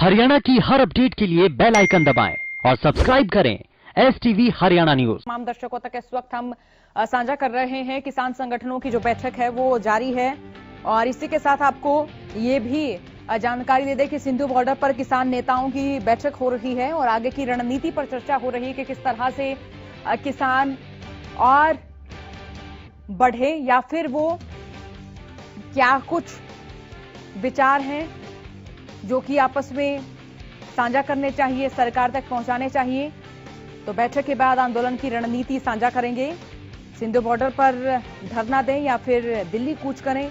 हरियाणा की हर अपडेट के लिए बेल आइकन दबाएं और सब्सक्राइब करें STV हरियाणा न्यूज। तमाम दर्शकों तक इस वक्त हम साझा कर रहे हैं किसान संगठनों की जो बैठक है वो जारी है और इसी के साथ आपको ये भी जानकारी दे दें कि सिंधु बॉर्डर पर किसान नेताओं की बैठक हो रही है और आगे की रणनीति पर चर्चा हो रही है कि किस तरह से किसान और बढ़े या फिर वो क्या कुछ विचार हैं जो कि आपस में साझा करने चाहिए, सरकार तक पहुंचाने चाहिए। तो बैठक के बाद आंदोलन की रणनीति साझा करेंगे। सिंधु बॉर्डर पर धरना दें या फिर दिल्ली कूच करें,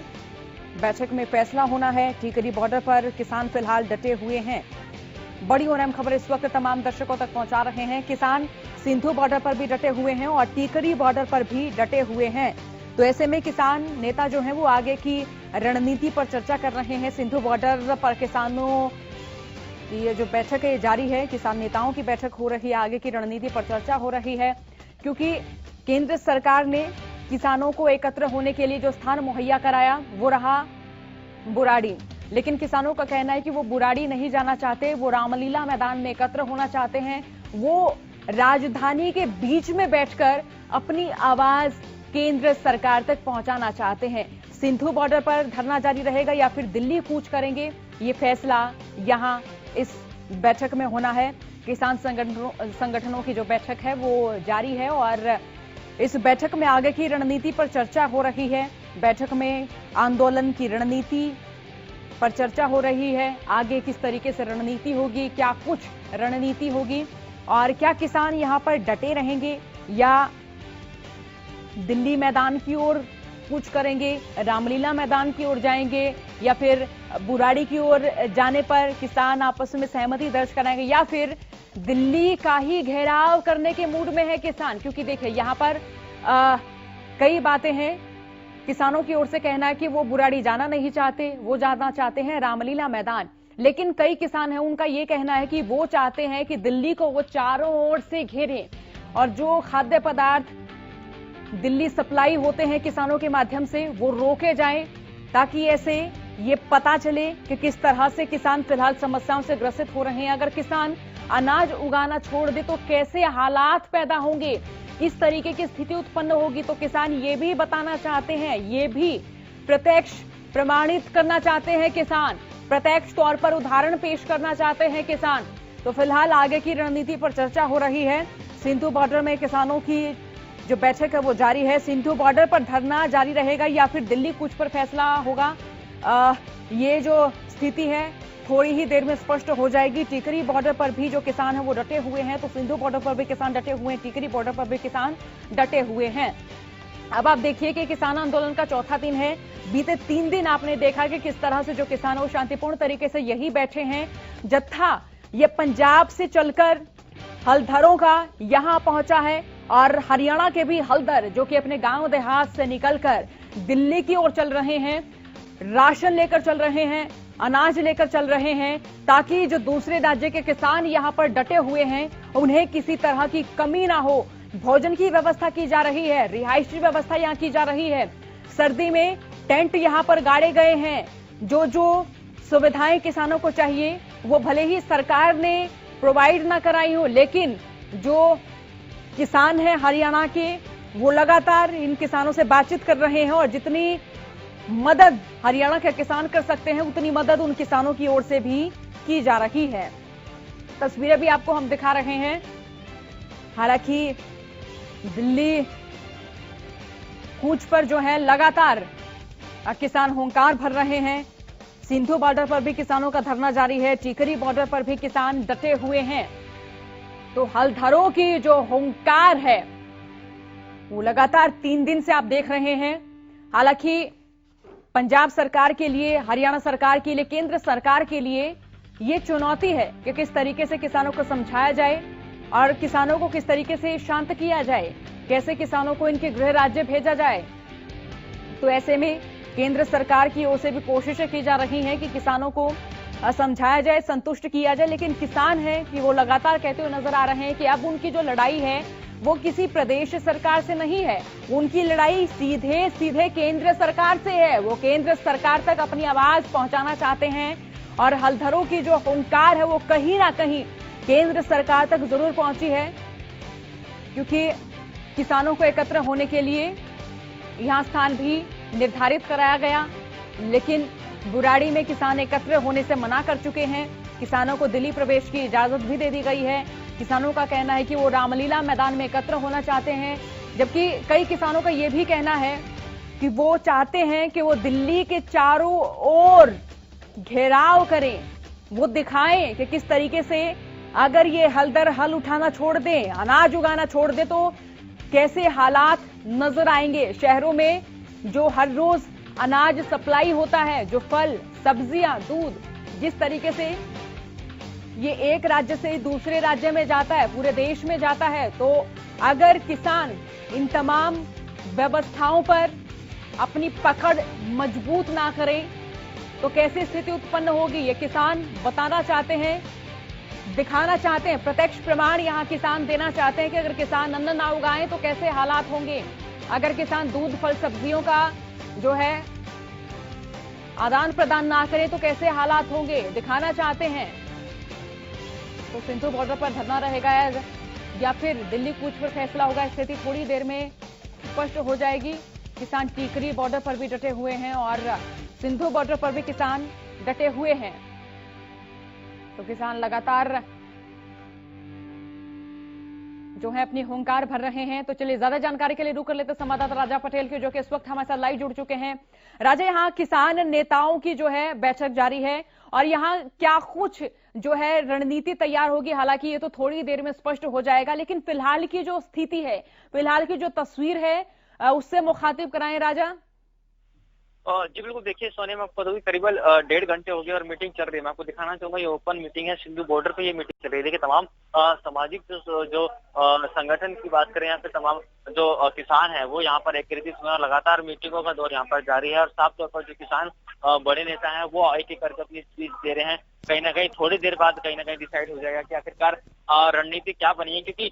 बैठक में फैसला होना है। टीकरी बॉर्डर पर किसान फिलहाल डटे हुए हैं। बड़ी और अहम खबर इस वक्त तमाम दर्शकों तक पहुंचा रहे हैं। किसान सिंधु बॉर्डर पर भी डटे हुए हैं और टीकरी बॉर्डर पर भी डटे हुए हैं। तो ऐसे में किसान नेता जो हैं वो आगे की रणनीति पर चर्चा कर रहे हैं। सिंधु बॉर्डर पर किसानों की ये जो बैठक है जारी है, किसान नेताओं की बैठक हो रही है, आगे की रणनीति पर चर्चा हो रही है क्योंकि केंद्र सरकार ने किसानों को एकत्र होने के लिए जो स्थान मुहैया कराया वो रहा बुराड़ी, लेकिन किसानों का कहना है कि वो बुराड़ी नहीं जाना चाहते, वो रामलीला मैदान में एकत्र होना चाहते हैं। वो राजधानी के बीच में बैठकर अपनी आवाज केंद्र सरकार तक पहुंचाना चाहते हैं। सिंधु बॉर्डर पर धरना जारी रहेगा या फिर दिल्ली कूच करेंगे, ये फैसला यहां इस बैठक में होना है। किसान संगठनों की जो बैठक है वो जारी है और इस बैठक में आगे की रणनीति पर चर्चा हो रही है। बैठक में आंदोलन की रणनीति पर चर्चा हो रही है। आगे किस तरीके से रणनीति होगी, क्या कुछ रणनीति होगी और क्या किसान यहां पर डटे रहेंगे या दिल्ली मैदान की ओर कूच करेंगे, रामलीला मैदान की ओर जाएंगे या फिर बुराड़ी की ओर जाने पर किसान आपस में सहमति दर्ज कराएंगे या फिर दिल्ली का ही घेराव करने के मूड में है किसान। क्योंकि देखिए यहां पर कई बातें हैं। किसानों की ओर से कहना है कि वो बुराड़ी जाना नहीं चाहते, वो जाना चाहते हैं रामलीला मैदान, लेकिन कई किसान हैं उनका ये कहना है कि वो चाहते हैं कि दिल्ली को वो चारों ओर से घेरें और जो खाद्य पदार्थ दिल्ली सप्लाई होते हैं किसानों के माध्यम से वो रोके जाएं, ताकि ऐसे ये पता चले कि किस तरह से किसान फिलहाल समस्याओं से ग्रसित हो रहे हैं। अगर किसान अनाज उगाना छोड़ दे तो कैसे हालात पैदा होंगे, इस तरीके की स्थिति उत्पन्न होगी। तो किसान ये भी बताना चाहते हैं, ये भी प्रत्यक्ष प्रमाणित करना चाहते हैं किसान, प्रत्यक्ष तौर पर उदाहरण पेश करना चाहते हैं किसान। तो फिलहाल आगे की रणनीति पर चर्चा हो रही है। सिंधु बॉर्डर में किसानों की जो बैठक है वो जारी है। सिंधु बॉर्डर पर धरना जारी रहेगा या फिर दिल्ली कूच पर फैसला होगा, ये जो स्थिति है थोड़ी ही देर में स्पष्ट हो जाएगी। टीकरी बॉर्डर पर भी जो किसान है वो डटे हुए हैं, तो सिंधु बॉर्डर पर भी किसान डटे हुए हैं, टीकरी बॉर्डर पर भी किसान डटे हुए हैं। अब आप देखिए कि किसान आंदोलन का चौथा दिन है। बीते 3 दिन आपने देखा कि किस तरह से जो किसान वो शांतिपूर्ण तरीके से यही बैठे हैं। जत्था ये पंजाब से चलकर हलधरों का यहां पहुंचा है और हरियाणा के भी हलदर जो कि अपने गांव देहात से निकलकर दिल्ली की ओर चल रहे हैं, राशन लेकर चल रहे हैं, अनाज लेकर चल रहे हैं, ताकि जो दूसरे राज्य के किसान यहां पर डटे हुए हैं उन्हें किसी तरह की कमी ना हो। भोजन की व्यवस्था की जा रही है, रिहायशी व्यवस्था यहां की जा रही है। सर्दी में टेंट यहां पर गाड़े गए हैं। जो जो सुविधाएं किसानों को चाहिए वो भले ही सरकार ने प्रोवाइड ना कराई हो, लेकिन जो किसान हैं हरियाणा के वो लगातार इन किसानों से बातचीत कर रहे हैं और जितनी मदद हरियाणा के किसान कर सकते हैं उतनी मदद उन किसानों की ओर से भी की जा रही है। तस्वीरें भी आपको हम दिखा रहे हैं। हालांकि दिल्ली कूच पर जो है लगातार किसान हुंकार भर रहे हैं। सिंधु बॉर्डर पर भी किसानों का धरना जारी है, टीकरी बॉर्डर पर भी किसान डटे हुए हैं। तो हलधरों की जो हुंकार है वो लगातार 3 दिन से आप देख रहे हैं। हालांकि पंजाब सरकार के लिए, हरियाणा सरकार के लिए, केंद्र सरकार के लिए ये चुनौती है कि किस तरीके से किसानों को समझाया जाए और किसानों को किस तरीके से शांत किया जाए, कैसे किसानों को इनके गृह राज्य भेजा जाए। तो ऐसे में केंद्र सरकार की ओर से भी कोशिशें की जा रही हैं कि किसानों को समझाया जाए, संतुष्ट किया जाए, लेकिन किसान हैं कि वो लगातार कहते हुए नजर आ रहे हैं कि अब उनकी जो लड़ाई है वो किसी प्रदेश सरकार से नहीं है, उनकी लड़ाई सीधे सीधे केंद्र सरकार से है। वो केंद्र सरकार तक अपनी आवाज पहुंचाना चाहते हैं और हलधरों की जो हुंकार है वो कहीं ना कहीं केंद्र सरकार तक जरूर पहुंची है, क्योंकि किसानों को एकत्र होने के लिए यहां स्थान भी निर्धारित कराया गया, लेकिन बुराड़ी में किसान एकत्र होने से मना कर चुके हैं। किसानों को दिल्ली प्रवेश की इजाजत भी दे दी गई है। किसानों का कहना है कि वो रामलीला मैदान में एकत्र होना चाहते हैं, जबकि कई किसानों का ये भी कहना है कि वो चाहते हैं कि वो दिल्ली के चारों ओर घेराव करें, वो दिखाएं कि किस तरीके से अगर ये हलदर हल उठाना छोड़ दें, अनाज उगाना छोड़ दें, तो कैसे हालात नजर आएंगे। शहरों में जो हर रोज अनाज सप्लाई होता है, जो फल, सब्जियां, दूध, जिस तरीके से ये एक राज्य से दूसरे राज्य में जाता है, पूरे देश में जाता है, तो अगर किसान इन तमाम व्यवस्थाओं पर अपनी पकड़ मजबूत ना करें तो कैसी स्थिति उत्पन्न होगी, ये किसान बताना चाहते हैं, दिखाना चाहते हैं। प्रत्यक्ष प्रमाण यहां किसान देना चाहते हैं कि अगर किसान अन्न ना उगाएं तो कैसे हालात होंगे, अगर किसान दूध, फल, सब्जियों का जो है आदान प्रदान ना करें तो कैसे हालात होंगे, दिखाना चाहते हैं। तो सिंधु बॉर्डर पर धरना रहेगा या फिर दिल्ली कूच पर फैसला होगा, स्थिति थोड़ी देर में स्पष्ट हो जाएगी। किसान टीकरी बॉर्डर पर भी डटे हुए हैं और सिंधु बॉर्डर पर भी किसान डटे हुए हैं, तो किसान लगातार जो है अपनी हुंकार भर रहे हैं। तो चलिए ज्यादा जानकारी के लिए रुक कर लेते संवाददाता राजा पटेल की, जो कि इस वक्त हमारे साथ लाइव जुड़ चुके हैं। राजा, यहाँ किसान नेताओं की जो है बैठक जारी है और यहाँ क्या कुछ जो है रणनीति तैयार होगी, हालांकि ये तो थोड़ी देर में स्पष्ट हो जाएगा, लेकिन फिलहाल की जो स्थिति है, फिलहाल की जो तस्वीर है, उससे मुखातिब कराएं राजा। जी बिल्कुल, देखिए सोनिया, मैं आपको बताऊँ करीबन 1.5 घंटे हो गए और मीटिंग चल रही है। मैं आपको दिखाना चाहूंगा, ये ओपन मीटिंग है, सिंधु बॉर्डर पे ये मीटिंग चल रही है। देखिए तमाम सामाजिक जो संगठन की बात करें, यहाँ पे तमाम जो किसान है वो यहाँ पर एकत्रित हुए, लगातार मीटिंगों का दौर यहाँ पर जारी है और साफ तौर पर जो किसान बड़े नेता हैं वो एक एक करके अपनी स्पीच दे रहे हैं। कहीं ना कहीं थोड़ी देर बाद कहीं ना कहीं डिसाइड हो जाएगा कि आखिरकार रणनीति क्या बनी है, क्योंकि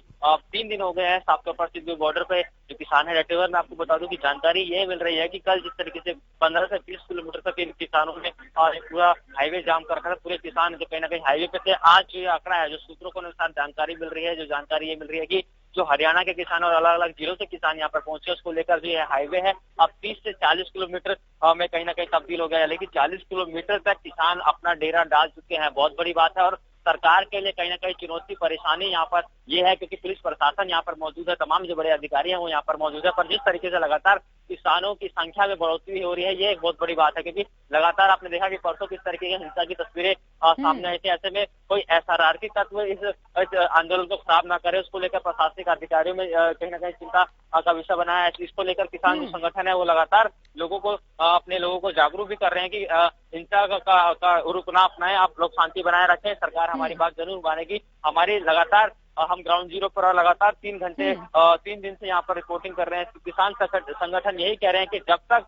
3 दिन हो गए हैं साफ तौर पर सिंधु बॉर्डर पे जो किसान है डटे हुए। मैं आपको बता दूं कि जानकारी ये मिल रही है कि कल जिस तरीके से 15 से 20 किलोमीटर तक इन किसानों ने पूरा हाईवे जाम कर रखा था, पूरे किसान जो कहीं ना कहीं हाईवे पे थे। आज ये आंकड़ा है जो सूत्रों को अनुसार जानकारी मिल रही है, जो जानकारी ये मिल रही है कि जो हरियाणा के किसान और अलग अलग जिलों से किसान यहाँ पर पहुंचे, उसको लेकर जो है हाईवे है अब 30 से 40 किलोमीटर में कहीं ना कहीं तब्दील हो गया है, लेकिन 40 किलोमीटर तक किसान अपना डेरा डाल चुके हैं। बहुत बड़ी बात है और सरकार के लिए कहीं ना कहीं चुनौती, परेशानी यहाँ पर ये है, क्योंकि पुलिस प्रशासन यहाँ पर मौजूद है, तमाम जो बड़े अधिकारी हैं वो यहाँ पर मौजूद है, पर जिस तरीके से लगातार किसानों की संख्या में बढ़ोतरी हो रही है, ये एक बहुत बड़ी बात है। क्योंकि लगातार आपने देखा कि परसों किस तरीके की हिंसा की तस्वीरें सामने आई थी। ऐसे में कोई शरारती तत्व इस आंदोलन को खराब ना करे, उसको लेकर प्रशासनिक अधिकारियों में कहीं ना कहीं चिंता का विषय बना है। इसको लेकर किसान जो संगठन है वो लगातार लोगों को, अपने लोगों को जागरूक भी कर रहे हैं कि हिंसा का रुख ना अपनाएं, आप लोग शांति बनाए रखें, सरकार हमारी बात जरूर मानेगी। हमारी लगातार हम ग्राउंड जीरो पर लगातार 3 दिन से यहाँ पर रिपोर्टिंग कर रहे हैं। किसान संगठन यही कह रहे हैं कि जब तक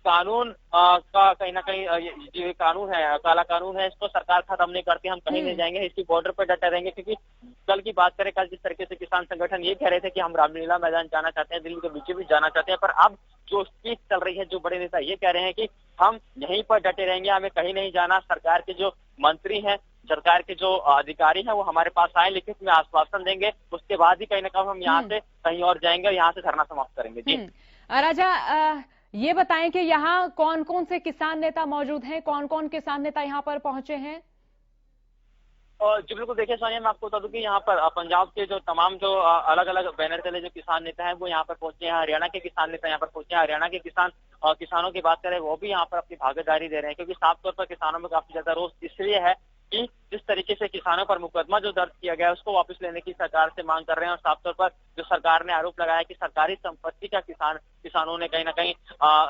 कानून का कहीं ना कहीं जो कानून है, काला कानून है, इसको सरकार खत्म नहीं करती, हम कहीं नहीं जाएंगे, इसी बॉर्डर पर डटे रहेंगे। क्योंकि कल की बात करें, कल जिस तरीके से किसान संगठन ये कह रहे थे कि हम रामलीला मैदान जाना चाहते हैं, दिल्ली के बीच भी जाना चाहते हैं, पर अब जो स्पीच चल रही है, जो बड़े नेता ये कह रहे हैं कि हम यहीं पर डटे रहेंगे, हमें कहीं नहीं जाना। सरकार के जो मंत्री हैं, सरकार के जो अधिकारी हैं वो हमारे पास आए, लिखित में आश्वासन देंगे, उसके बाद ही कहीं ना कहीं हम यहाँ से कहीं और जाएंगे, यहाँ से धरना समाप्त करेंगे। जी राजा, ये बताएं कि यहाँ कौन कौन से किसान नेता मौजूद हैं, कौन कौन किसान नेता यहाँ पर पहुंचे हैं? जी बिल्कुल, देखिए सोनिया, मैं आपको बता दूं कि यहाँ पर पंजाब के जो तमाम जो अलग अलग बैनर तले जो किसान नेता हैं वो यहाँ पर पहुंचे हैं। हरियाणा के किसान नेता यहाँ पर पहुंचे हैं। हरियाणा के किसानों की बात करें, वो भी यहाँ पर अपनी भागीदारी दे रहे हैं, क्योंकि साफ तौर पर किसानों में काफी ज्यादा रोष इसलिए है कि जिस तरीके से किसानों पर मुकदमा जो दर्ज किया गया है उसको वापस लेने की सरकार से मांग कर रहे हैं। और साफ तौर पर जो सरकार ने आरोप लगाया कि सरकारी संपत्ति का किसानों ने कहीं ना कहीं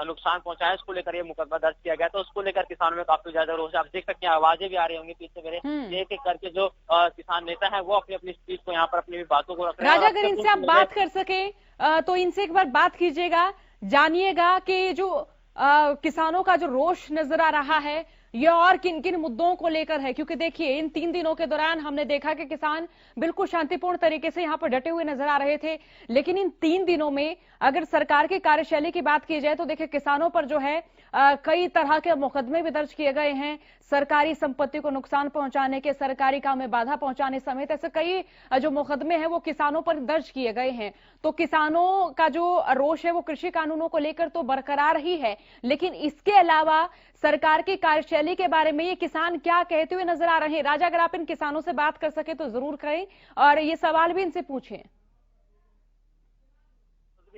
नुकसान पहुंचाया, उसको लेकर ये मुकदमा दर्ज किया गया, तो उसको लेकर किसानों में काफी ज्यादा रोष है। आप देख सकते हैं, आवाजें भी आ रही होंगी पीछे मेरे, एक एक करके जो किसान नेता है वो अपनी अपनी स्पीच को यहाँ पर अपनी बातों को रख रहे हैं। राजा, अगर इनसे आप बात कर सके तो इनसे एक बार बात कीजिएगा, जानिएगा कि जो किसानों का जो रोष नजर आ रहा है ये और किन किन मुद्दों को लेकर है, क्योंकि देखिए इन 3 दिनों के दौरान हमने देखा कि किसान बिल्कुल शांतिपूर्ण तरीके से यहां पर डटे हुए नजर आ रहे थे, लेकिन इन 3 दिनों में अगर सरकार की कार्यशैली की बात की जाए तो देखिए किसानों पर जो है कई तरह के मुकदमे भी दर्ज किए गए हैं, सरकारी संपत्ति को नुकसान पहुंचाने के, सरकारी काम में बाधा पहुंचाने समेत ऐसे कई जो मुकदमे हैं वो किसानों पर दर्ज किए गए हैं। तो किसानों का जो रोष है वो कृषि कानूनों को लेकर तो बरकरार ही है, लेकिन इसके अलावा सरकार की कार्यशैली के बारे में ये किसान क्या कहते हुए नजर आ रहे हैं? राजा, अगर आप इन किसानों से बात कर सके तो जरूर करें और ये सवाल भी इनसे पूछें।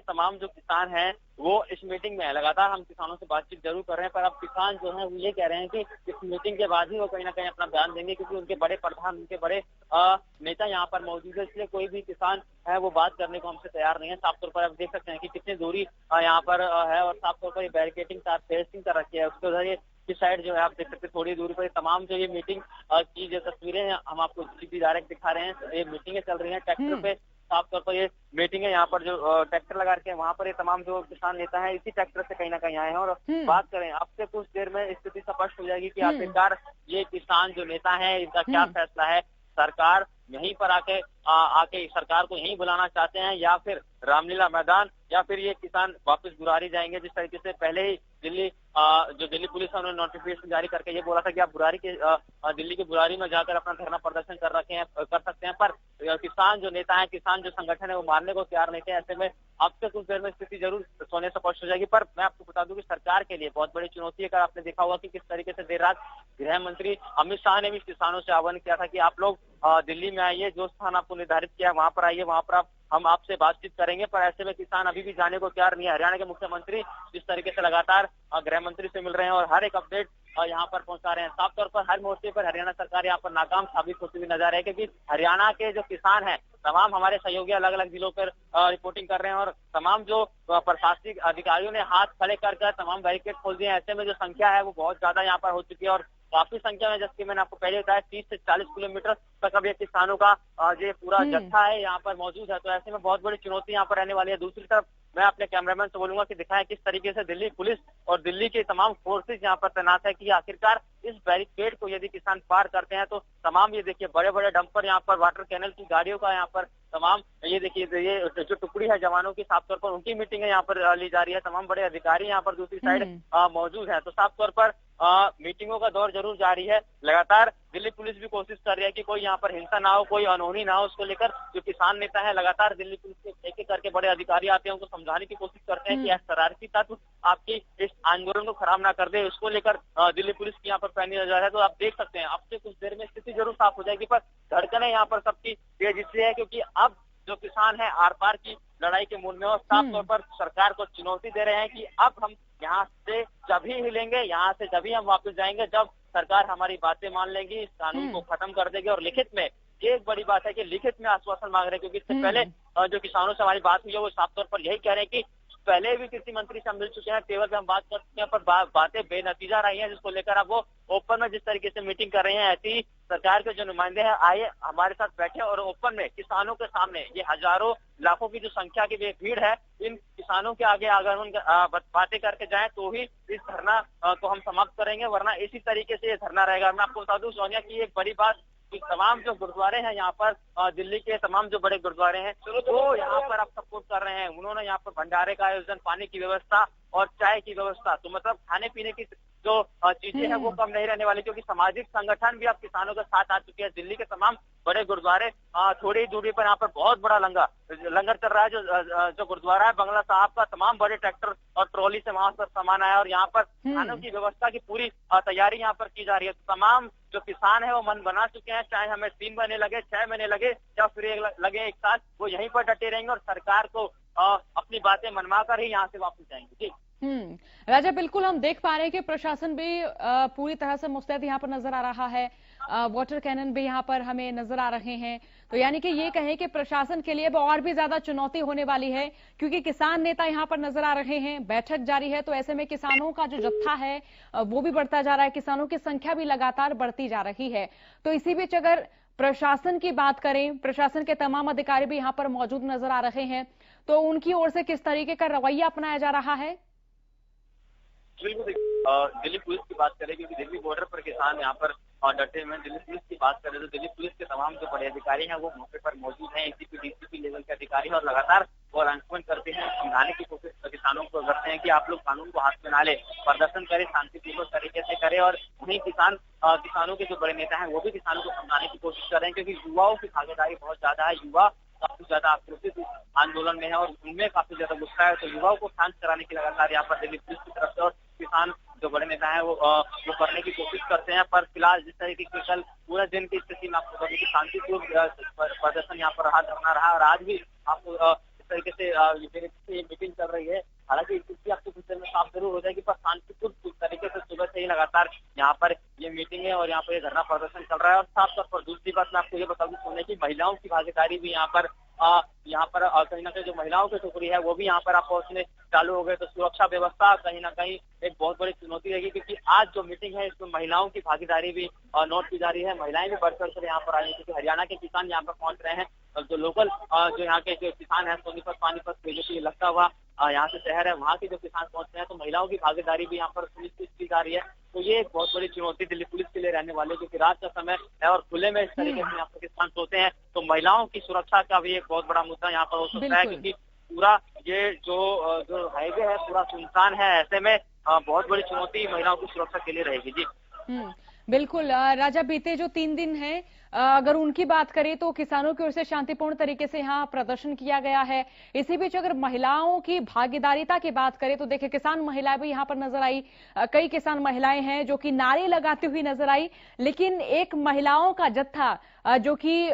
तमाम जो किसान हैं वो इस मीटिंग में है। लगातार हम किसानों से बातचीत जरूर कर रहे हैं, पर अब किसान जो है वो ये कह रहे हैं कि इस मीटिंग के बाद ही वो कहीं ना कहीं अपना बयान देंगे, क्योंकि उनके बड़े प्रधान, उनके बड़े नेता यहाँ पर मौजूद है, इसलिए कोई भी किसान है वो बात करने को हमसे तैयार नहीं है। साफ तौर पर आप देख सकते हैं कि कितनी दूरी यहाँ पर है और साफ तौर पर ये बैरिकेटिंग फेंसिंग कर रखी है। उसके उधर ये की साइड जो है आप देख सकते हैं थोड़ी दूरी पर तमाम जो ये मीटिंग की जो तस्वीरें हैं हम आपको सीधी डायरेक्ट दिखा रहे हैं। ये मीटिंगें चल रही हैं ट्रैक्टर पे, साफ तौर पर ये मीटिंग है यहाँ पर जो ट्रैक्टर लगा के वहाँ पर ये तमाम जो किसान नेता हैं इसी ट्रैक्टर से कहीं ना कहीं आए हैं। और बात करें आपसे कुछ देर में स्थिति स्पष्ट हो जाएगी कि आखिरकार ये किसान जो नेता है इनका क्या फैसला है। सरकार यहीं पर आके सरकार को यहीं बुलाना चाहते हैं या फिर रामलीला मैदान, या फिर ये किसान वापस बुरारी जाएंगे। जिस तरीके से पहले ही दिल्ली पुलिस ने उन्होंने नोटिफिकेशन जारी करके ये बोला था कि आप दिल्ली की बुरारी में जाकर अपना धरना प्रदर्शन कर सकते हैं, पर किसान जो नेता है, किसान जो संगठन है वो मानने को तैयार नहीं थे। ऐसे में अब से कुछ देर में स्थिति जरूर सोने स्पष्ट हो जाएगी। पर मैं आपको बता दूं कि सरकार के लिए बहुत बड़ी चुनौती है। अगर आपने देखा होगा कि किस तरीके से देर रात गृह मंत्री अमित शाह ने भी किसानों से आह्वान किया था कि आप लोग दिल्ली में आइए, जो स्थान आपको निर्धारित किया है वहां पर आइए, वहां पर हम आपसे बातचीत करेंगे। पर ऐसे में किसान अभी भी जाने को तैयार नहीं है। हरियाणा के मुख्यमंत्री जिस तरीके से लगातार गृह मंत्री से मिल रहे हैं और हर एक अपडेट यहाँ पर पहुंचा रहे हैं, साफ तौर पर हर मोर्चे पर हरियाणा सरकार यहाँ पर नाकाम साबित होती हुई नजर है, क्योंकि हरियाणा के जो किसान हैं तमाम हमारे सहयोगी अलग अलग जिलों पर रिपोर्टिंग कर रहे हैं और तमाम जो प्रशासनिक अधिकारियों ने हाथ खड़े कर तमाम बैरिकेड खोल दिए हैं। ऐसे में जो संख्या है वो बहुत ज्यादा यहाँ पर हो चुकी है और काफी संख्या में, जबकि मैंने आपको पहले बताया 30 से 40 किलोमीटर तक अब ये किसानों का ये पूरा जत्था है यहाँ पर मौजूद है। तो ऐसे में बहुत बड़ी चुनौती यहाँ पर रहने वाली है। दूसरी तरफ मैं अपने कैमरामैन से बोलूंगा कि दिखाएं किस तरीके से दिल्ली पुलिस और दिल्ली के तमाम फोर्सेज यहाँ पर तैनात है कि आखिरकार इस बैरिकेड को यदि किसान पार करते हैं तो तमाम ये देखिए बड़े बड़े डंपर यहाँ पर वाटर कैनल की गाड़ियों का यहाँ पर तमाम ये देखिए ये जो टुकड़ी है जवानों की, साफ तौर पर उनकी मीटिंग यहाँ पर ली जा रही है। तमाम बड़े अधिकारी यहाँ पर दूसरी साइड मौजूद है। तो साफ तौर पर मीटिंगों का दौर जरूर जारी है। लगातार दिल्ली पुलिस भी कोशिश कर रही है कि कोई यहाँ पर हिंसा ना हो, कोई अनहोनी ना हो। उसको लेकर जो किसान नेता है लगातार दिल्ली पुलिस के एक एक करके बड़े अधिकारी आते हैं, उनको समझाने की कोशिश करते हैं कि शरारती तत्व आपकी इस आंदोलन को खराब ना कर दे। उसको लेकर दिल्ली पुलिस की यहाँ पर पैनी नजर है। तो आप देख सकते हैं अब से कुछ देर में स्थिति जरूर साफ हो जाएगी, पर धड़कनें यहाँ पर सबकी तेज इसलिए है क्योंकि अब जो किसान है आर पार की लड़ाई के मूड में और साफ तौर पर सरकार को चुनौती दे रहे हैं कि अब हम यहाँ से जभी हिलेंगे, यहाँ से जभी हम वापस जाएंगे जब सरकार हमारी बातें मान लेगी, इस कानून को खत्म कर देगी। और लिखित में ये एक बड़ी बात है कि लिखित में आश्वासन मांग रहे हैं, क्योंकि इससे पहले जो किसानों से हमारी बात हुई है वो साफ तौर पर यही कह रहे हैं कि पहले भी कृषि मंत्री से हम मिल चुके हैं, टेबल पे हम बात कर चुके हैं, पर बातें बेनतीजा रही हैं, जिसको लेकर अब वो ओपन में जिस तरीके से मीटिंग कर रहे हैं ऐसी सरकार के जो नुमाइंदे हैं आए हमारे साथ बैठे और ओपन में किसानों के सामने ये हजारों लाखों की जो संख्या की भीड़ है इन किसानों के आगे अगर उन बातें करके जाएं तो ही इस धरना को हम समाप्त करेंगे, वरना इसी तरीके से ये धरना रहेगा। मैं आपको बता दूं सोनिया की एक बड़ी बात कि तमाम जो गुरुद्वारे हैं यहाँ पर दिल्ली के तमाम जो बड़े गुरुद्वारे हैं वो यहाँ पर अब सपोर्ट कर रहे हैं। उन्होंने यहाँ पर भंडारे का आयोजन, पानी की व्यवस्था और चाय की व्यवस्था, तो मतलब खाने पीने की जो चीजें हैं वो कम नहीं रहने वाली, क्योंकि सामाजिक संगठन भी अब किसानों के साथ आ चुके हैं। दिल्ली के तमाम बड़े गुरुद्वारे थोड़ी दूरी पर यहाँ पर बहुत बड़ा लंगर चल रहा है। जो गुरुद्वारा है बंगला साहब का, तमाम बड़े ट्रैक्टर और ट्रॉली से वहां पर सामान आया और यहाँ पर खानों की व्यवस्था की पूरी तैयारी यहाँ पर की जा रही है। तो तमाम जो किसान है वो मन बना चुके हैं, चाहे हमें 3 महीने लगे, 6 महीने लगे या फिर लगे 1 साल, वो यहीं पर डटे रहेंगे और सरकार को अपनी बातें मनवा कर ही यहाँ से वापस जाएंगे। जी राजा, बिल्कुल हम देख पा रहे हैं कि प्रशासन भी पूरी तरह से मुस्तैद यहाँ पर नजर आ रहा है, वाटर कैनन भी यहाँ पर हमें नजर आ रहे हैं। तो यानी कि ये कहें कि प्रशासन के लिए और भी ज्यादा चुनौती होने वाली है, क्योंकि किसान नेता यहाँ पर नजर आ रहे हैं, बैठक जारी है। तो ऐसे में किसानों का जो जत्था है वो भी बढ़ता जा रहा है, किसानों की संख्या भी लगातार बढ़ती जा रही है। तो इसी बीच अगर प्रशासन की बात करें, प्रशासन के तमाम अधिकारी भी यहाँ पर मौजूद नजर आ रहे हैं, तो उनकी ओर से किस तरीके का रवैया अपनाया जा रहा है? बिल्कुल दिल्ली पुलिस की बात करें, क्योंकि दिल्ली बॉर्डर पर किसान यहाँ पर डटे हुए हैं। दिल्ली पुलिस की बात करें तो दिल्ली पुलिस के तमाम जो बड़े अधिकारी हैं वो मौके पर मौजूद हैं। एसीपी डीसीपी लेवल के अधिकारी हैं और लगातार वो अनाउंसमेंट करते हैं, समझाने की कोशिश किसानों को करते हैं कि आप लोग कानून को हाथ में ना ले, प्रदर्शन करें, शांतिपूर्वक तरीके से करें। और वहीं किसानों के जो बड़े नेता हैं वो भी किसानों को समझाने की कोशिश कर रहे हैं, क्योंकि युवाओं की भागीदारी बहुत ज्यादा है। युवा काफी ज्यादा आक्रोशित इस आंदोलन में है और उनमें काफी ज्यादा गुस्सा है। तो युवाओं को शांत कराने की लगातार यहाँ पर दिल्ली पुलिस की तरफ से और किसान जो बड़े नेता हैं वो करने की कोशिश करते हैं। पर फिलहाल जिस तरीके की कल पूरा दिन की स्थिति में आपको बता दें कि शांतिपूर्ण प्रदर्शन यहाँ पर धरना रहा और आज भी आपको इस तरीके से ये मीटिंग चल रही है। हालांकि स्थिति आपको कुछ देर में साफ जरूर हो जाएगी, पर शांतिपूर्ण तरीके से सुबह से ही लगातार यहाँ पर ये मीटिंग है और यहाँ पर ये धरना प्रदर्शन चल रहा है। और साफ तौर पर दूसरी बात मैं आपको ये बता दूं सोने की महिलाओं की भागीदारी भी यहाँ पर कहीं ना कहीं जो महिलाओं की टुकड़ी है वो भी यहाँ पर आप पहुंचने चालू हो गए। तो सुरक्षा व्यवस्था कहीं ना कहीं एक बहुत बड़ी चुनौती रहेगी, क्योंकि आज जो मीटिंग है इसमें महिलाओं की भागीदारी भी नोट की जा रही है। महिलाएं भी बढ़ चढ़ कर यहाँ पर आई हैं, क्योंकि हरियाणा के किसान यहाँ पर पहुंच रहे हैं और जो लोकल जो यहाँ के जो किसान है सोनीपत पानीपत जो कि लगता हुआ यहाँ से शहर है वहाँ के जो किसान पहुंच रहे हैं, तो महिलाओं की भागीदारी भी यहाँ पर सुनिश्चित की जा रही है। तो ये एक बहुत बड़ी चुनौती दिल्ली पुलिस के लिए रहने वाली है, क्योंकि रात का समय है और खुले में इस तरीके से यहाँ पर किसान सोते हैं। तो महिलाओं की सुरक्षा का भी एक बहुत बड़ा मुद्दा यहाँ पर हो सकता है, क्योंकि पूरा ये जो हाईवे है पूरा सुनसान है। ऐसे में बहुत बड़ी चुनौती महिलाओं की सुरक्षा के लिए रहेगी। जी बिल्कुल राजा, बीते जो 3 दिन हैं अगर उनकी बात करें तो किसानों की ओर से शांतिपूर्ण तरीके से यहाँ प्रदर्शन किया गया है। इसी बीच अगर महिलाओं की भागीदारिता की बात करें तो देखिए किसान महिलाएं भी यहाँ पर नजर आई। कई किसान महिलाएं हैं जो कि नारे लगाती हुई नजर आई, लेकिन एक महिलाओं का जत्था जो कि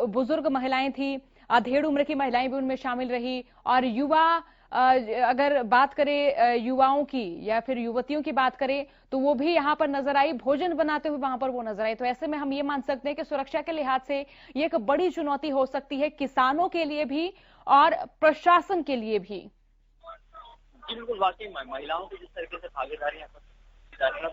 बुजुर्ग महिलाएं थी, अधेड़ उम्र की महिलाएं भी उनमें शामिल रही और युवा अगर बात करें युवाओं की या फिर युवतियों की बात करें तो वो भी यहाँ पर नजर आई, भोजन बनाते हुए वहां पर वो नजर आई। तो ऐसे में हम ये मान सकते हैं कि सुरक्षा के लिहाज से ये एक बड़ी चुनौती हो सकती है किसानों के लिए भी और प्रशासन के लिए भी। बिल्कुल, वाकई महिलाओं की जिस तरीके से भागीदारी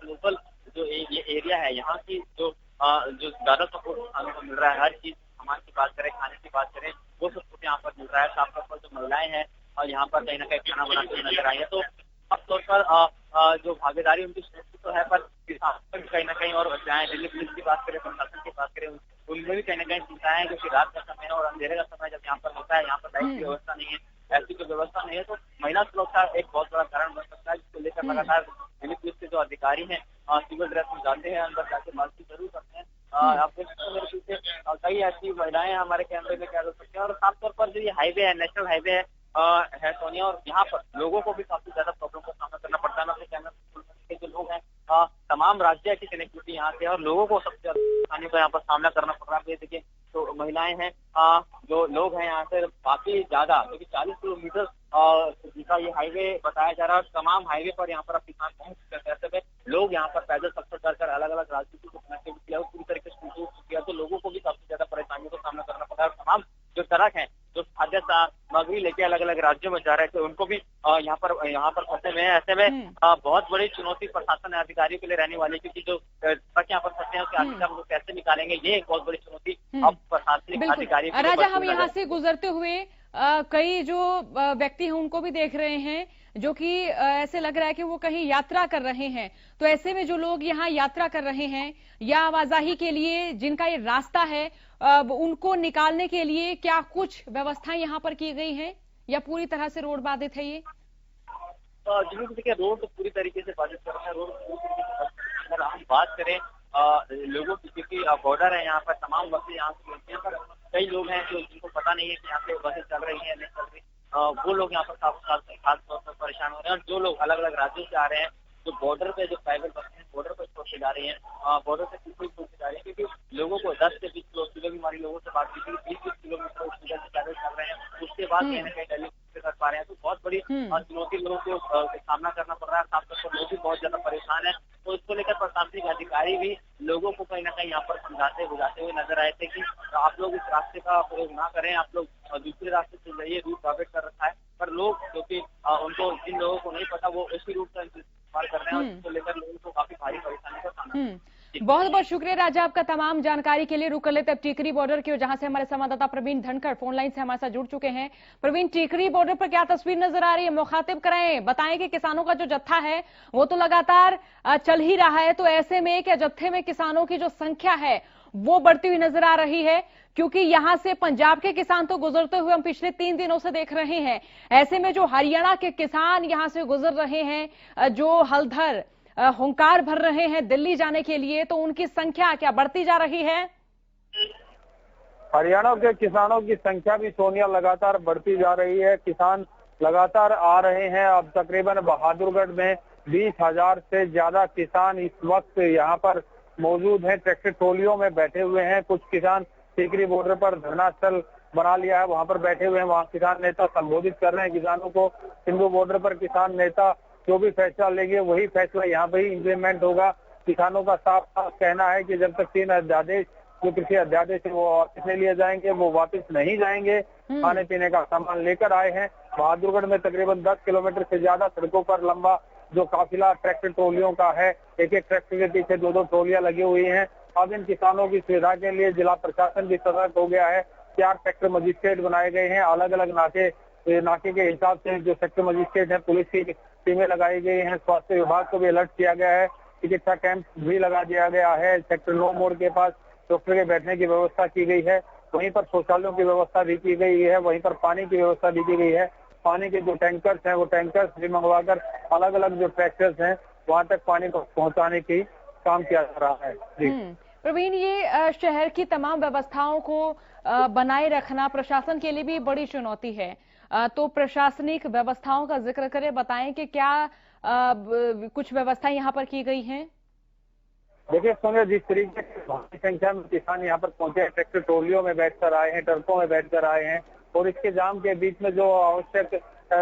लोकल जो ये एरिया है यहाँ की जो ज्यादा सपोर्ट किसानों को मिल रहा है। हर चीज सामान की बात करें, खाने की बात करें, वो सब कुछ यहाँ पर मिल रहा है। साफ तौर पर जो महिलाएं हैं और यहाँ पर कहीं ना कहीं खाना बनाते हुए नजर आई है। तो साफ तौर पर जो भागीदारी उनकी सुनिश्चित तो है, पर किसान कहीं ना कहीं और चाहे दिल्ली पुलिस की बात करें, प्रशासन की बात करें, उनमें भी कहीं ना कहीं चिंताएं है, क्योंकि रात का समय है और अंधेरे का समय जब यहाँ पर होता है, यहाँ पर लाइट की व्यवस्था नहीं है, ऐसी कोई व्यवस्था नहीं है, तो महिला सुरक्षा एक बहुत बड़ा कारण बन सकता है, जिसको लेकर लगातार दिल्ली पुलिस के जो अधिकारी हैं सिविल ड्रेस में जाते हैं, अंदर जाके बातचीत जरूर करते हैं। आप देख सकते हैं मेरे पीछे कई ऐसी महिलाएं हमारे कैमरे में कैद हो सकती हैं। और खासतौर पर जो ये हाईवे है, नेशनल हाईवे है सोनिया, और यहाँ पर लोगों को भी काफी ज्यादा प्रॉब्लम का सामना करना पड़ता है। अपने कैमरे के जो लोग हैं तमाम राज्य की कनेक्टिविटी यहाँ से, और लोगों को सबसे ज्यादा परेशानी का यहाँ पर सामना करना पड़ रहा है। देखिए तो महिलाएं हैं, जो लोग हैं यहाँ से काफी ज्यादा, क्योंकि 40 किलोमीटर जिसका ये हाईवे बताया जा रहा है, तमाम हाईवे पर यहाँ पर अब किसान पहुंच चुके हैं। ऐसे में लोग यहाँ पर पैदल सफर कर अलग अलग राज्यों को कनेक्टिविटी पूरी तरीके से टूट चुकी है, तो लोगों को भी काफी ज्यादा परेशानियों का सामना करना पड़ रहा है। तमाम जो सड़क है, जो खाद्य सामग्री लेके अलग अलग राज्यों में जा रहे थे, उनको भी यहाँ पर फंसे में है। ऐसे में बहुत बड़ी चुनौती प्रशासन अधिकारियों के लिए रहने वाली, क्योंकि जो ट्रक यहाँ पर फंसे हैं उसके आखिरकार उनको कैसे निकालेंगे, ये एक बहुत बड़ी चुनौती अब प्रशासनिक अधिकारियों। राजा, हम यहाँ से गुजरते हुए कई जो व्यक्ति हैं उनको भी देख रहे हैं जो कि ऐसे लग रहा है कि वो कहीं यात्रा कर रहे हैं। तो ऐसे में जो लोग यहाँ यात्रा कर रहे हैं या आवाजाही के लिए जिनका ये रास्ता है उनको निकालने के लिए क्या कुछ व्यवस्थाएं यहाँ पर की गई हैं या पूरी तरह से रोड बाधित है? ये देखिए रोड तो पूरी तरीके से बाधित कर रहा है। रोड अगर हम बात करें लोगों की, क्योंकि बॉर्डर है यहाँ पर, तमाम बसें यहाँ से मिलती हैं, पर कई लोग हैं जो जिनको पता नहीं है कि यहाँ पे बसें चल रही है नहीं चल रही, वो लोग यहाँ पर खास तौर पर परेशान हो रहे हैं। और जो लोग अलग अलग राज्यों से आ रहे हैं, जो बॉर्डर पे जो प्राइवेट बसें हैं बॉर्डर पर छोड़ के जा रही है, बॉर्डर से पीछे छोड़ के जा रही है, क्योंकि लोगों को 10 से 20 किलो सुबह भी हमारी लोगों से बात की थी, 20 किलोमीटर सुबह से पैदल चल रहे हैं, उसके बाद कहीं ना कहीं दिल्ली कर पा रहे हैं। तो बहुत बड़ी चुनौती लोगों को सामना करना पड़ रहा है। खासतौर पर लोग भी बहुत ज्यादा परेशान है। तो इसको लेकर प्रशासनिक अधिकारी भी लोगों को कहीं ना कहीं यहाँ पर समझाते बुझाते हुए नजर आए थे कि आप लोग इस रास्ते का प्रयोग ना करें, आप लोग दूसरे रास्ते से जाइए, रूट प्रॉफिट कर रखा है। पर लोग क्योंकि उनको जिन लोगों को नहीं पता वो उसी रूट का इस्तेमाल कर रहे हैं, और इसको लेकर लोगों को काफी भारी परेशानी का सामना बहुत बहुत शुक्रिया राजा आपका तमाम जानकारी के लिए। रुक कर लेते अब टीकरी बॉर्डर की, जहां से हमारे संवाददाता प्रवीण धनखड़ फोन लाइन से हमारे साथ जुड़ चुके हैं। प्रवीण, टीकरी बॉर्डर पर क्या तस्वीर नजर आ रही है, मुखातिब कराएं, बताएं कि किसानों का जो जत्था है वो तो लगातार चल ही रहा है, तो ऐसे में क्या जत्थे में किसानों की जो संख्या है वो बढ़ती हुई नजर आ रही है? क्योंकि यहां से पंजाब के किसान तो गुजरते हुए हम पिछले 3 दिनों से देख रहे हैं, ऐसे में जो हरियाणा के किसान यहां से गुजर रहे हैं, जो हलधर हुंकार भर रहे हैं दिल्ली जाने के लिए, तो उनकी संख्या क्या बढ़ती जा रही है? हरियाणा के किसानों की संख्या भी सोनिया लगातार बढ़ती जा रही है। किसान लगातार आ रहे हैं। अब तकरीबन बहादुरगढ़ में 20,000 से ज्यादा किसान इस वक्त यहाँ पर मौजूद हैं, ट्रैक्टर ट्रॉलियों में बैठे हुए हैं। कुछ किसान टीकरी बॉर्डर पर धरना स्थल बना लिया है, वहां पर बैठे हुए हैं। वहां किसान नेता संबोधित कर रहे हैं किसानों को। सिंधु बॉर्डर पर किसान नेता जो भी फैसला लेंगे वही फैसला यहाँ पे ही इम्प्लीमेंट होगा। किसानों का साफ साफ कहना है कि जब तक 3 अध्यादेश, जो कृषि अध्यादेश है वो वापस नहीं लिए जाएंगे, वो वापस नहीं जाएंगे। खाने पीने का सामान लेकर आए हैं। बहादुरगढ़ में तकरीबन 10 किलोमीटर से ज्यादा सड़कों पर लंबा जो काफिला ट्रैक्टर ट्रॉलियों का है, एक एक ट्रैक्टर के पीछे 2-2 ट्रॉलियां लगी हुई हैं। अब इन किसानों की सुविधा के लिए जिला प्रशासन भी सतर्क हो गया है। 4 सेक्टर मजिस्ट्रेट बनाए गए हैं। अलग अलग नाके के हिसाब से जो सेक्टर मजिस्ट्रेट है, पुलिस की टीमें लगाई गई हैं। स्वास्थ्य विभाग को भी अलर्ट किया गया है। चिकित्सा कैंप भी लगा दिया गया है। सेक्टर 9 मोड़ के पास डॉक्टर के बैठने की व्यवस्था की गई है। वहीं पर शौचालयों की व्यवस्था भी की गई है। वहीं पर पानी की व्यवस्था भी की गई है। पानी के जो टैंकर्स हैं वो टैंकर्स भी मंगवाकर अलग अलग जो ट्रैक्टर्स हैं वहां तक पानी को पहुंचाने की काम किया जा रहा है। जी प्रवीण, ये शहर की तमाम व्यवस्थाओं को बनाए रखना प्रशासन के लिए भी बड़ी चुनौती है, तो प्रशासनिक व्यवस्थाओं का जिक्र करें, बताएं कि क्या कुछ व्यवस्थाएं यहाँ पर की गई हैं? देखिए सोनिया, जिस तरीके से भारी संख्या में किसान यहाँ पर पहुंचे, ट्रैक्टर ट्रॉलियों में बैठकर आए हैं, ट्रकों में बैठकर आए हैं, और इसके जाम के बीच में जो आवश्यक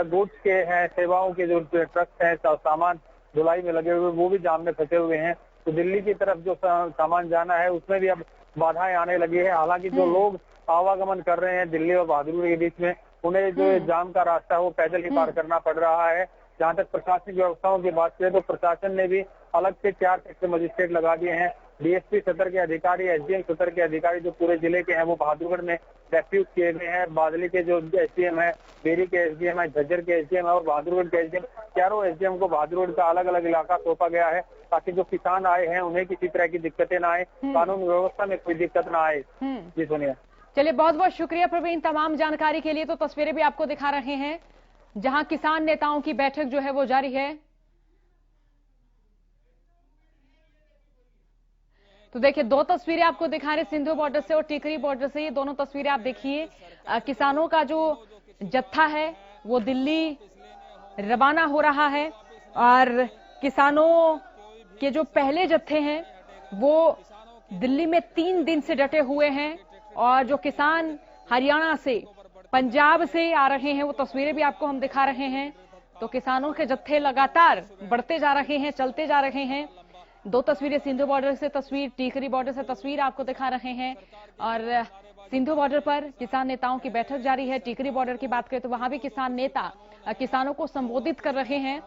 गुड्स के हैं, सेवाओं के जो ट्रक हैं, सामान ढुलाई में लगे हुए, वो भी जाम में फंसे हुए हैं। तो दिल्ली की तरफ जो सामान जाना है उसमें भी अब बाधाएं आने लगी है। हालांकि जो लोग आवागमन कर रहे हैं दिल्ली और बहादुरगढ़ के बीच में, उन्हें जो जाम का रास्ता है वो पैदल ही पार करना पड़ रहा है। जहां तक प्रशासनिक व्यवस्थाओं की बात करें तो प्रशासन ने भी अलग से 4 सेक्टर मजिस्ट्रेट लगा दिए हैं। डीएसपी सतर के अधिकारी, एसडीएम सतर के अधिकारी जो पूरे जिले के हैं वो बहादुरगढ़ में डेप्यूट किए गए हैं। बादली के जो एसडीएम है, बेरी के एसडीएम है, झज्जर के एसडीएम है और बहादुरगढ़ के एसडीएम, चारों एसडीएम को बहादुरगढ़ का अलग अलग इलाका सौंपा गया है ताकि जो किसान आए हैं उन्हें किसी तरह की दिक्कतें ना आए, कानून व्यवस्था में कोई दिक्कत ना आए। जी सोनिया, चलिए बहुत बहुत शुक्रिया प्रवीण तमाम जानकारी के लिए। तो तस्वीरें भी आपको दिखा रहे हैं जहां किसान नेताओं की बैठक जो है वो जारी है। तो देखिए 2 तस्वीरें आपको दिखा रहे सिंधु बॉर्डर से और टीकरी बॉर्डर से। ये दोनों तस्वीरें आप देखिए, किसानों का जो जत्था है वो दिल्ली रवाना हो रहा है और किसानों के जो पहले जत्थे हैं वो दिल्ली में 3 दिन से डटे हुए हैं और जो किसान हरियाणा से, पंजाब से आ रहे हैं वो तस्वीरें भी आपको हम दिखा रहे हैं। तो किसानों के जत्थे लगातार बढ़ते जा रहे हैं, चलते जा रहे हैं। 2 तस्वीरें सिंधु बॉर्डर से, तस्वीर टीकरी बॉर्डर से तस्वीर आपको दिखा रहे हैं। और सिंधु बॉर्डर पर किसान नेताओं की बैठक जारी है। टीकरी बॉर्डर की बात करें तो वहां भी किसान नेता किसानों को संबोधित कर रहे हैं,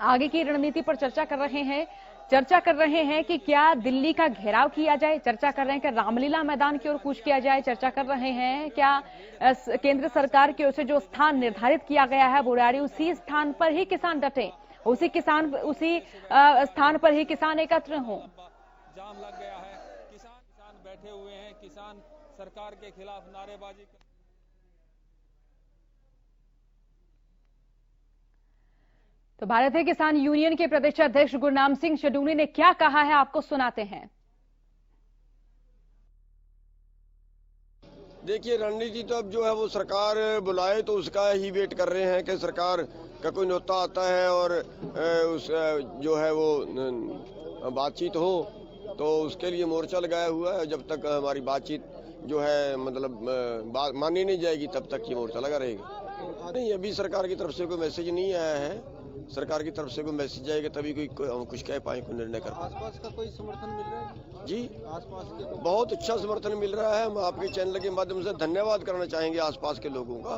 आगे की रणनीति पर चर्चा कर रहे हैं। चर्चा कर रहे हैं कि क्या दिल्ली का घेराव किया जाए, चर्चा कर रहे हैं कि रामलीला मैदान की ओर कूच किया जाए, चर्चा कर रहे हैं क्या केंद्र सरकार की ओर से जो स्थान निर्धारित किया गया है बुराड़ी, उसी स्थान पर ही किसान डटे, उसी स्थान पर ही किसान एकत्र हों। जाम लग गया है, किसान बैठे हुए हैं, किसान सरकार के खिलाफ नारेबाजी। तो भारतीय किसान यूनियन के प्रदेश अध्यक्ष गुरनाम सिंह शडूनी ने क्या कहा है आपको सुनाते हैं। देखिए रणनीति तो अब जो है वो सरकार बुलाए तो उसका ही वेट कर रहे हैं कि सरकार का कोई न्योता आता है और उस जो है वो बातचीत हो, तो उसके लिए मोर्चा लगाया हुआ है। जब तक हमारी बातचीत जो है मतलब बात मानी नहीं जाएगी तब तक ये मोर्चा लगा रहेगा। नहीं, अभी सरकार की तरफ से कोई मैसेज नहीं आया है। सरकार की तरफ से कोई मैसेज आएगा तभी कोई कुछ कह पाए, कोई निर्णय कर पाए। आसपास का कोई समर्थन मिल रहा है? जी आसपास के बहुत अच्छा समर्थन मिल रहा है। हम आपके चैनल के माध्यम से धन्यवाद करना चाहेंगे आसपास के लोगों का।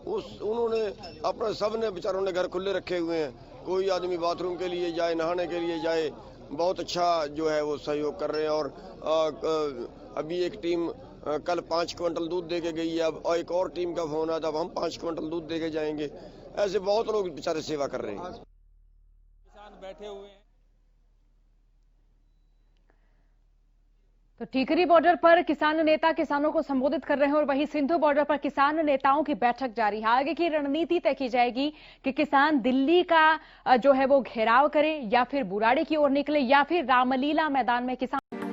उन्होंने अपना, सब ने बेचारों ने घर खुले रखे हुए हैं। कोई आदमी बाथरूम के लिए जाए, नहाने के लिए जाए, बहुत अच्छा जो है वो सहयोग कर रहे हैं। और अभी एक टीम कल 5 क्विंटल दूध दे के गई है, अब एक और टीम का फोन आया था, अब हम 5 क्विंटल दूध दे के जाएंगे। ऐसे बहुत लोग बेचारे सेवा कर रहे हैं। किसान बैठे हुए हैं। तो टीकरी बॉर्डर पर किसान नेता किसानों को संबोधित कर रहे हैं और वहीं सिंधु बॉर्डर पर किसान नेताओं की बैठक जारी है। आगे की रणनीति तय की जाएगी कि किसान दिल्ली का जो है वो घेराव करे या फिर बुराड़ी की ओर निकले या फिर रामलीला मैदान में किसान